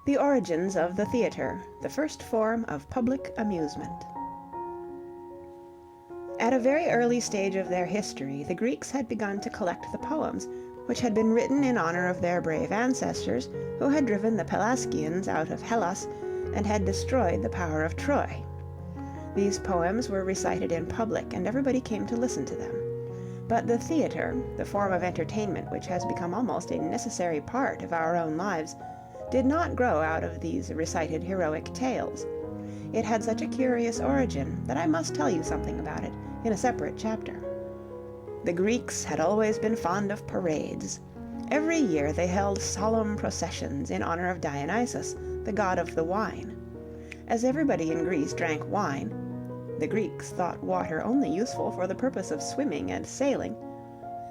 The origins of the theatre, the first form of public amusement. At a very early stage of their history, the Greeks had begun to collect the poems which had been written in honor of their brave ancestors who had driven the Pelasgians out of Hellas and had destroyed the power of Troy. These poems were recited in public, and everybody came to listen to them. But the theatre, the form of entertainment which has become almost a necessary part of our own lives, did not grow out of these recited heroic tales. It had such a curious origin that I must tell you something about it in a separate chapter. The Greeks had always been fond of parades. Every year they held solemn processions in honor of Dionysus, the god of the wine. As everybody in Greece drank wine, the Greeks thought water only useful for the purpose of swimming and sailing.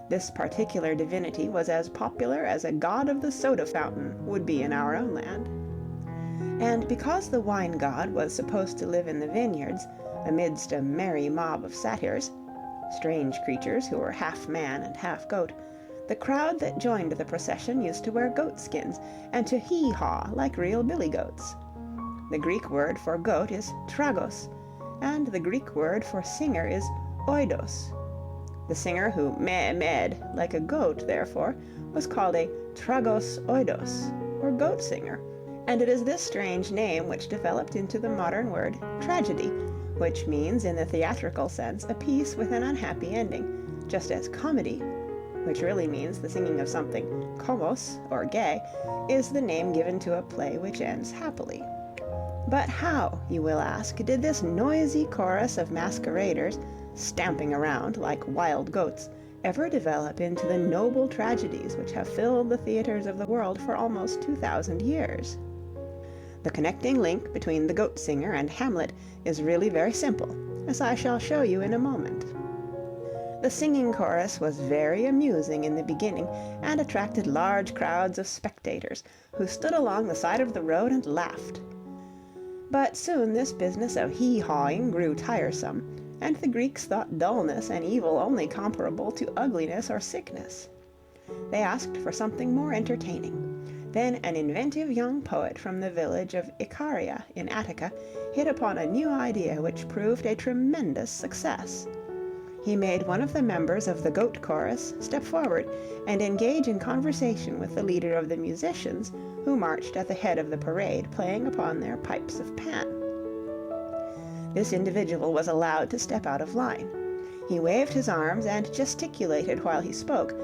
This particular divinity was as popular as a god of the soda fountain would be in our own land. And because the wine god was supposed to live in the vineyards, amidst a merry mob of satyrs, strange creatures who were half man and half goat, the crowd that joined the procession used to wear goat skins and to hee-haw like real billy goats. The Greek word for goat is tragos, and the Greek word for singer is oidos. The singer who meh-meh'd like a goat, therefore, was called a tragos oidos, or goat singer, and it is this strange name which developed into the modern word tragedy, which means in the theatrical sense a piece with an unhappy ending, just as comedy, which really means the singing of something komos, or gay, is the name given to a play which ends happily. But how, you will ask, did this noisy chorus of masqueraders, stamping around like wild goats, ever develop into the noble tragedies which have filled the theatres of the world for almost 2,000 years? The connecting link between the goat singer and Hamlet is really very simple, as I shall show you in a moment. The singing chorus was very amusing in the beginning and attracted large crowds of spectators who stood along the side of the road and laughed. But soon this business of hee-hawing grew tiresome, and the Greeks thought dullness and evil only comparable to ugliness or sickness. They asked for something more entertaining. Then an inventive young poet from the village of Icaria in Attica hit upon a new idea which proved a tremendous success. He made one of the members of the goat chorus step forward and engage in conversation with the leader of the musicians, who marched at the head of the parade playing upon their pipes of Pan. This individual was allowed to step out of line. He waved his arms and gesticulated while he spoke,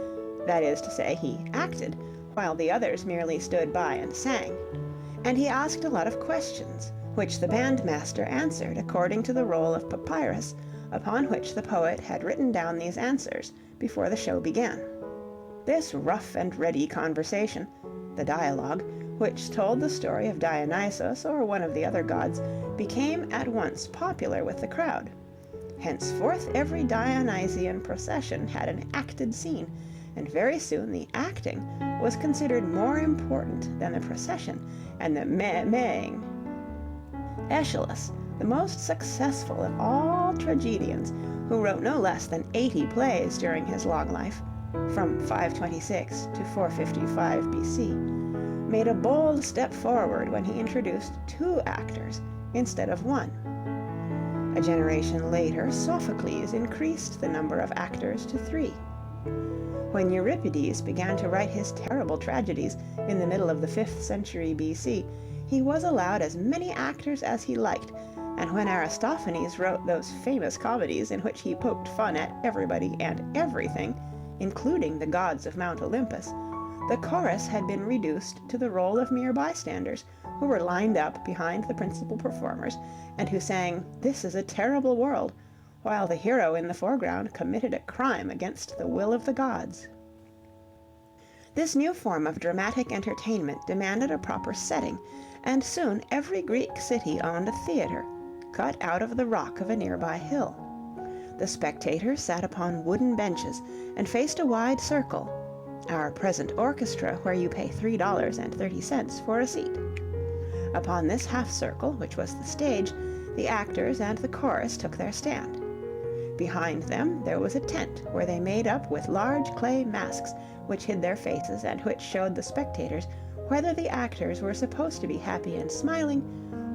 that is to say, he acted, while the others merely stood by and sang. And he asked a lot of questions, which the bandmaster answered according to the roll of papyrus, upon which the poet had written down these answers before the show began. This rough and ready conversation, the dialogue, which told the story of Dionysus or one of the other gods, became at once popular with the crowd. Henceforth every Dionysian procession had an acted scene, and very soon the acting was considered more important than the procession and the meh-mehing. Aeschylus, the most successful of all tragedians, who wrote no less than 80 plays during his long life, from 526 to 455 BC, made a bold step forward when he introduced 2 actors instead of 1. A generation later, Sophocles increased the number of actors to 3. When Euripides began to write his terrible tragedies in the middle of the 5th century BC, he was allowed as many actors as he liked, and when Aristophanes wrote those famous comedies in which he poked fun at everybody and everything, including the gods of Mount Olympus, the chorus had been reduced to the role of mere bystanders, who were lined up behind the principal performers, and who sang, "This is a terrible world," while the hero in the foreground committed a crime against the will of the gods. This new form of dramatic entertainment demanded a proper setting, and soon every Greek city owned a theatre, cut out of the rock of a nearby hill. The spectators sat upon wooden benches and faced a wide circle, our present orchestra, where you pay $3.30 for a seat. Upon this half circle, which was the stage, the actors and the chorus took their stand. Behind them there was a tent where they made up with large clay masks which hid their faces and which showed the spectators whether the actors were supposed to be happy and smiling,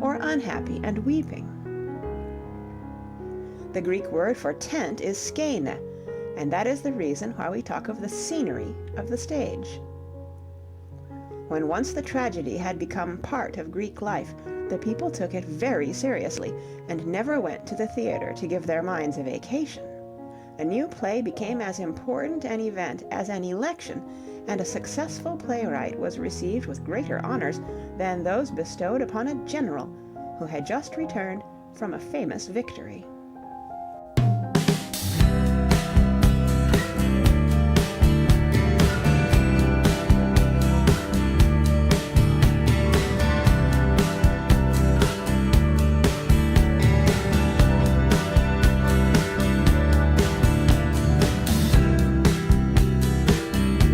or unhappy and weeping. The Greek word for tent is skene, and that is the reason why we talk of the scenery of the stage. When once the tragedy had become part of Greek life, the people took it very seriously and never went to the theater to give their minds a vacation. A new play became as important an event as an election, and a successful playwright was received with greater honors than those bestowed upon a general who had just returned from a famous victory.